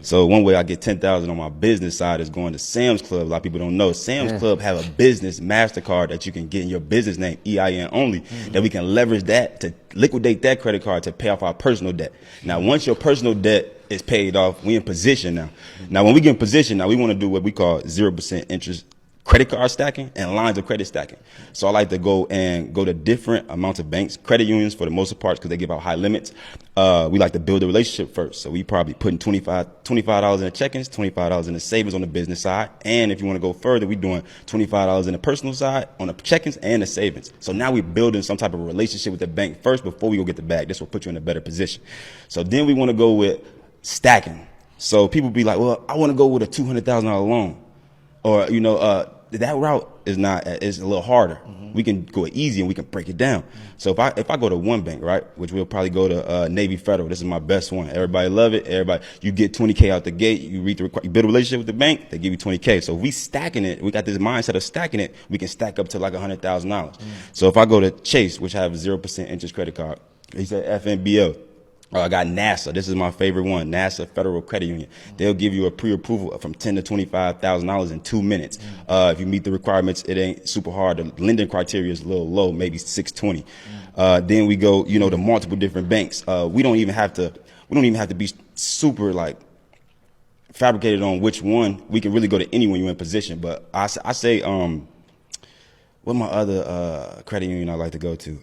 So one way I get 10,000 on my business side is going to Sam's Club. A lot of people don't know Sam's Club have a business MasterCard that you can get in your business name, EIN only, that we can leverage that to liquidate that credit card to pay off our personal debt. Now, once your personal debt is paid off, we in position now. Now, when we get in position, now we want to do what we call 0% interest credit card stacking and lines of credit stacking. So I like to go to different amounts of banks, credit unions for the most part, because they give out high limits. We like to build a relationship first. So we probably putting $25 in the check-ins, $25 in the savings on the business side. And if you want to go further, we doing $25 in the personal side on the check-ins and the savings. So now we're building some type of relationship with the bank first before we go get the bag. This will put you in a better position. So then we want to go with stacking. So people be like, well, I want to go with a $200,000 loan. Or, that route is a little harder. We can go easy and we can break it down. So if I go to one bank, right, which we'll probably go to Navy Federal. This is my best one. Everybody love it. You get 20K out the gate. You build a relationship with the bank. They give you 20K. So if we stacking it, we got this mindset of stacking it. We can stack up to like $100,000. So if I go to Chase, which have a 0% interest credit card, he said FNBL. I got NASA. This is my favorite one. NASA Federal Credit Union. They'll give you a pre-approval from $10,000 to $25,000 in 2 minutes. If you meet the requirements, it ain't super hard. The lending criteria is a little low, maybe 620. Then we go, to multiple different banks. We don't even have to be super like fabricated on which one. We can really go to anyone you're in position. But I say, what my other credit union I like to go to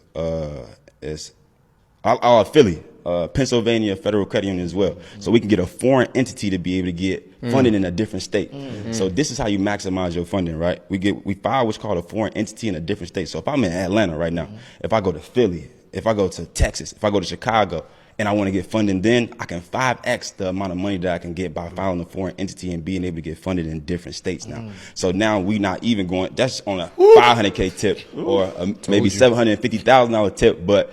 is Philly. Pennsylvania Federal Credit Union as well. So we can get a foreign entity to be able to get funding in a different state. So this is how you maximize your funding, right? We file what's called a foreign entity in a different state. So if I'm in Atlanta right now, if I go to Philly, if I go to Texas, if I go to Chicago, and I want to get funding, then I can 5X the amount of money that I can get by filing a foreign entity and being able to get funded in different states now. So now we not even going, that's on a $500K tip or maybe $750,000 tip. But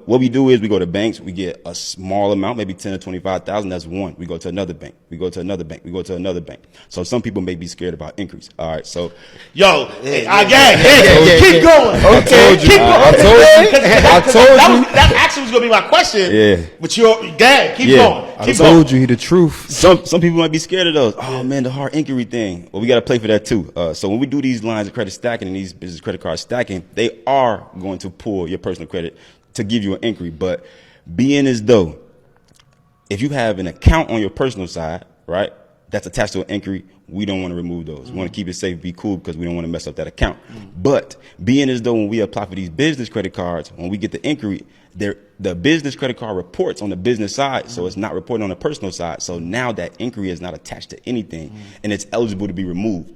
what we do is we go to banks, we get a small amount, maybe 10 or 25,000. That's one. We go to another bank. We go to another bank. We go to another bank. So some people may be scared about increase. All right. So keep going. Okay. I told you. That actually was going to be my question. Yeah. But keep going. I told you he the truth. Some people might be scared of those. Oh man, the hard inquiry thing. Well, we got to play for that too. So when we do these lines of credit stacking and these business credit card stacking, they are going to pull your personal credit to give you an inquiry. But being as though if you have an account on your personal side, right, that's attached to an inquiry, we don't want to remove those. We want to keep it safe, be cool, because we don't want to mess up that account. But being as though when we apply for these business credit cards, when we get the inquiry, the business credit card reports on the business side, so it's not reporting on the personal side. So now that inquiry is not attached to anything, and it's eligible to be removed.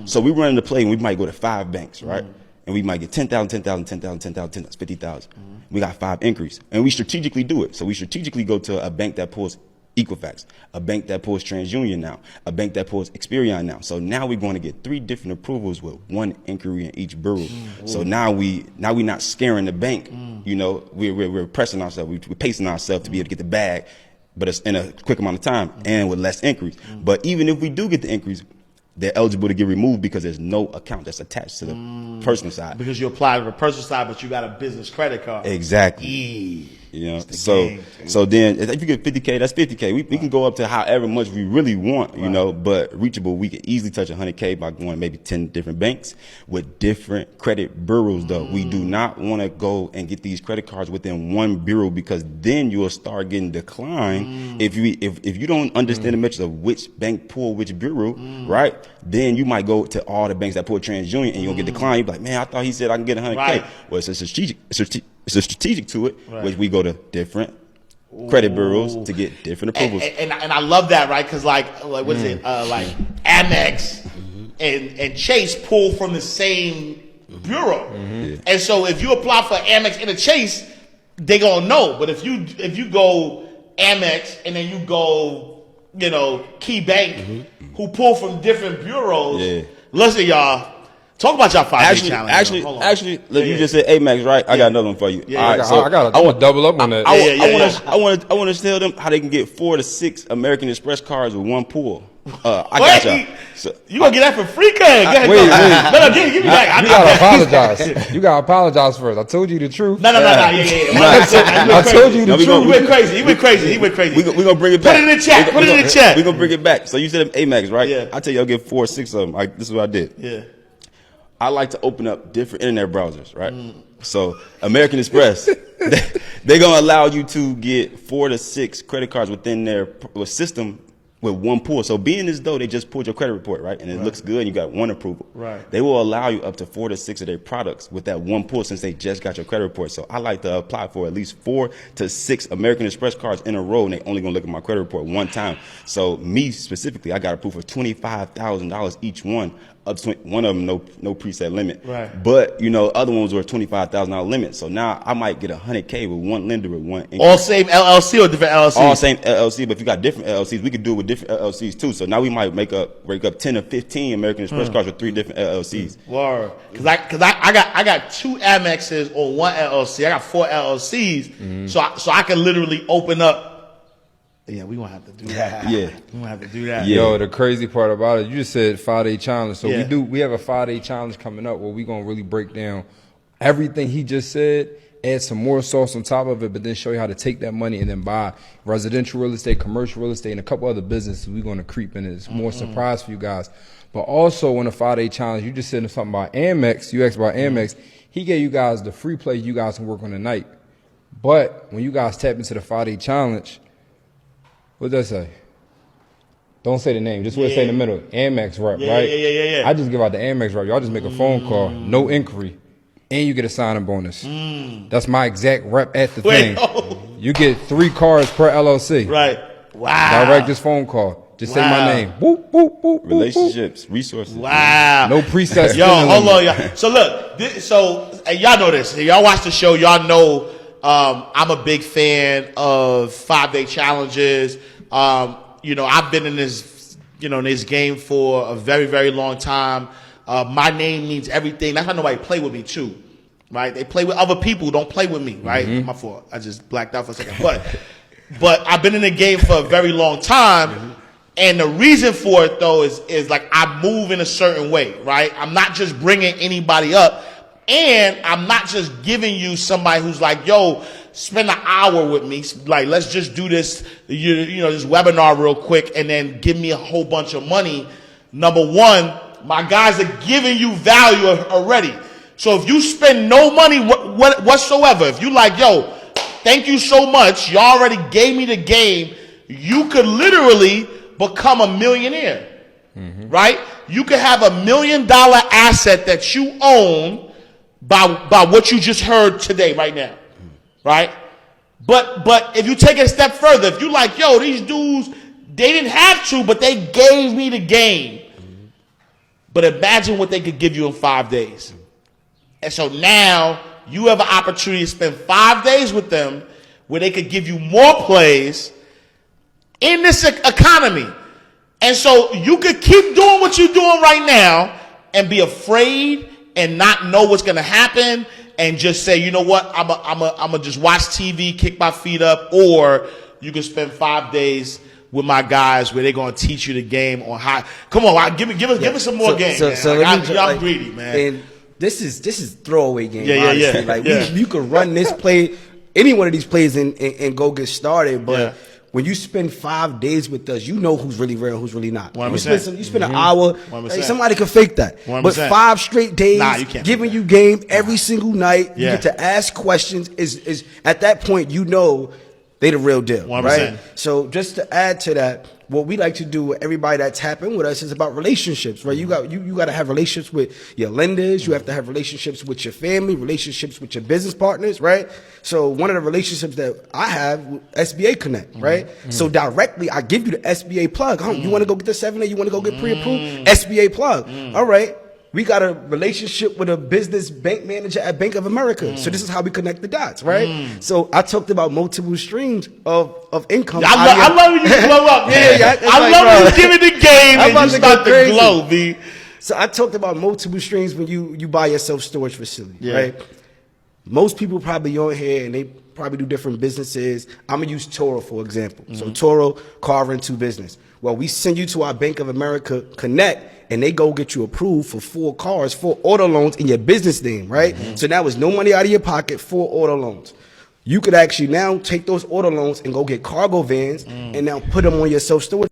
So we run into play, and we might go to 5 banks, right? And we might get 10,000, 10,000, 10,000, 10,000, 10,000, 50,000. We got 5 inquiries, and we strategically do it. So we strategically go to a bank that pulls Equifax, a bank that pulls TransUnion now, a bank that pulls Experian now. So now we're going to get 3 different approvals with 1 inquiry in each bureau. So now we're not scaring the bank. We're pressing ourselves, we're pacing ourselves to be able to get the bag, but it's in a quick amount of time and with less inquiries. But even if we do get the inquiries, they're eligible to get removed because there's no account that's attached to the personal side. Because you apply to the personal side, but you got a business credit card. Exactly. So then if you get 50K, that's 50K. We can go up to however much we really want, but reachable, we can easily touch 100K by going maybe 10 different banks with different credit bureaus though. We do not want to go and get these credit cards within one bureau because then you'll start getting declined. If you don't understand the metrics of which bank pull which bureau, right? Then you might go to all the banks that pull TransUnion and you'll get declined. You'll be like, man, I thought he said I can get 100K. Right. Well, it's a strategic to it, which we go to different credit bureaus to get different approvals. And I love that, right? Because like what is it? Like Amex and Chase pull from the same bureau, and so if you apply for Amex and a Chase, they gonna know. But if you go Amex and then you go, Key Bank, who pull from different bureaus. Listen, y'all. Talk about y'all 5-day challenge. Actually, look, you just said Amex, right? I got another one for you. All right, I want to double up on that. I want to tell them how they can get 4 to 6 American Express cards with one pull. I got y'all. So, you gonna get that for free, cuz? Go ahead, Wait. No, give me back. You gotta apologize. You gotta apologize first. I told you the truth. No. Yeah. I told you the truth. He went crazy. He went crazy. We gonna bring it back. Put it in the chat. Put it in the chat. We gonna bring it back. So you said Amex, right? Yeah. I tell you, I'll get 4 or 6 of them. This is what I did. Yeah. I like to open up different internet browsers, right? So American Express, they're gonna allow you to get 4 to 6 credit cards within their system with one pull. So being as though they just pulled your credit report, right, and it looks good and you got one approval, right, they will allow you up to 4 to 6 of their products with that one pull since they just got your credit report. So I like to apply for at least 4 to 6 American Express cards in a row, and they only gonna look at my credit report one time. So me specifically, I got approved for $25,000 each one. Up to one of them, no preset limit. Right. But other ones were $25,000 limit. So now I might get $100K with one lender with one. All same LLC or different LLCs? All same LLC, but if you got different LLCs, we could do it with different LLCs too. So now we might break up 10 or 15 American Express cards with 3 different LLCs. Word. Cause I got 2 Amexes on one LLC. I got 4 LLCs. So I can literally open up. Yeah, we gonna have to do that. Yeah, we gonna have to do that. Yeah. Yo, the crazy part about it, you just said 5-day challenge. So Yeah. we have a 5-day challenge coming up where we gonna really break down everything he just said, add some more sauce on top of it, but then show you how to take that money and then buy residential real estate, commercial real estate, and a couple other businesses we're gonna creep in. It's more surprise for you guys. But also on the 5-day challenge, you just said something about Amex. You asked about Amex. He gave you guys the free play you guys can work on tonight. But when you guys tap into the 5-day challenge, what does that say? Don't say the name. Just what it say in the middle. Amex rep, right? Yeah. I just give out the Amex rep. Y'all just make a phone call, no inquiry, and you get a signing bonus. That's my exact rep at the thing. You get 3 cards per LLC. Right. Wow. Direct this phone call. Just say my name. Boop, boop, boop, relationships, resources. Wow. No presets. Yo, hold on, y'all. So look, y'all know this. Y'all watch the show. Y'all know I'm a big fan of 5-day challenges. I've been in this game for a very, very long time. My name means everything. That's why nobody play with me too, right? They play with other people who don't play with me, right? My fault. I just blacked out for a second. But I've been in the game for a very long time. And the reason for it though is like I move in a certain way, right? I'm not just bringing anybody up. And I'm not just giving you somebody who's like, yo, spend an hour with me. Like, let's just do this, this webinar real quick and then give me a whole bunch of money. Number one, my guys are giving you value already. So if you spend no money whatsoever, if you like, yo, thank you so much. You already gave me the game. You could literally become a millionaire, right? You could have $1 million asset that you own by what you just heard today, right now, right? But if you take it a step further, if you like, yo, these dudes, they didn't have to, but they gave me the game. But imagine what they could give you in 5 days. And so now you have an opportunity to spend 5 days with them where they could give you more plays in this economy. And so you could keep doing what you're doing right now and be afraid and not know what's going to happen and just say, you know what, I'm a just watch TV, kick my feet up, or you can spend 5 days with my guys where they're going to teach you the game on how. Come on, give us some more game. I'm greedy, man. And this is throwaway game. Yeah. Honestly. Like you could run this play, any one of these plays, and go get started, but. When you spend 5 days with us, you know who's really real, who's really not. 100%. You spend an hour. 100%. Like, somebody could fake that. 100%. But 5 straight days, you can't giving you game every single night. You get to ask questions. Is at that point you know they the real deal, 100%. right? So just to add to that, what we like to do with everybody that tap in with us is about relationships, right? You got to have relationships with your lenders. You have to have relationships with your family, relationships with your business partners, right? So one of the relationships that I have, SBA Connect, right? So directly, I give you the SBA plug. You want to go get the 7A? You want to go get pre-approved? SBA plug. All right. We got a relationship with a business bank manager at Bank of America. So this is how we connect the dots, right? So I talked about multiple streams of income. I love when you blow up, man. I love when you give it the game and you start to glow, B. So I talked about multiple streams when you buy your self-storage facility, right? Most people probably on here and they probably do different businesses. I'm gonna use Toro for example. So Toro car rental business. Well, we send you to our Bank of America Connect, and they go get you approved for 4 cars, 4 auto loans in your business name, right? So now it's no money out of your pocket, 4 auto loans. You could actually now take those auto loans and go get cargo vans and now put them on your self-storage